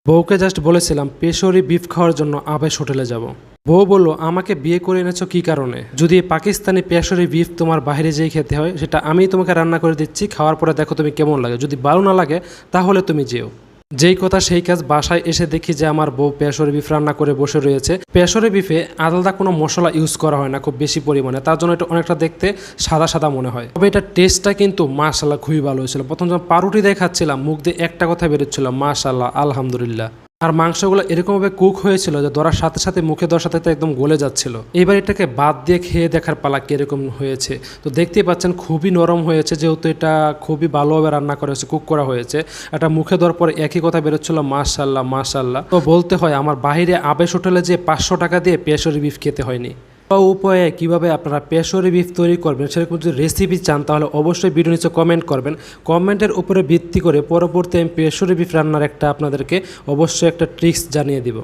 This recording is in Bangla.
বউকে জাস্ট বলেছিলাম পেশরি বিফ খাওয়ার জন্য আবেশ হোটেলে যাব। বউ বলল, আমাকে বিয়ে করে এনেছো কি কারণে? যদি এই পাকিস্তানি পেশরি বিফ তোমার বাইরে যেয়ে খেতে হয়, সেটা আমি তোমাকে রান্না করে দিচ্ছি, খাওয়ার পরে দেখো তুমি কেমন লাগে। যদি ভালো না লাগে তাহলে তুমি যেও। যেই কথা সেই কাজ, বাসায় এসে দেখি যে আমার বউ পেশরি বিফ রান্না করে বসে রয়েছে। পেশরি বিফে আলাদা কোনো মশলা ইউজ করা হয় না খুব বেশি পরিমাণে, তার জন্য এটা অনেকটা দেখতে সাদা সাদা মনে হয়। তবে এটা টেস্টটা কিন্তু মাশাআল্লাহ খুবই ভালো হয়েছিল। প্রথম যখন পাউরুটি দিয়ে খাচ্ছিলাম মুখ দিয়ে একটা কথা বেরোচ্ছিল, মাশাআল্লাহ আলহামদুলিল্লাহ। আর মাংসগুলো এরকমভাবে কুক হয়েছিল যে ধরার সাথে সাথে মুখে দেওয়ার সাথে একদম গলে যাচ্ছিল। এবার এটাকে বাদ দিয়ে খেয়ে দেখার পালা কিরকম হয়েছে। তো দেখতেই পাচ্ছেন খুবই নরম হয়েছে, যেহেতু এটা খুবই ভালোভাবে রান্না করা হয়েছে, কুক করা হয়েছে। এটা মুখে দেওয়ার পর একই কথা বেরোচ্ছিল, মাশাআল্লাহ মাশাআল্লাহ। তো বলতে হয় আমার বাইরে আবেশ হোটেলে যে 500 টাকা দিয়ে পেশরি বিফ খেতে হয়নি। উপায়ে কিভাবে আপনারা পেশরি বিফ তৈরি করবেন সেরকম যদি রেসিপি চান তাহলে অবশ্যই ভিডিও নিচে কমেন্ট করবেন। কমেন্টের উপরে ভিত্তি করে পরবর্তী আমি পেশরি বিফ রান্নার একটা আপনাদেরকে অবশ্যই একটা ট্রিক্স জানিয়ে দিব।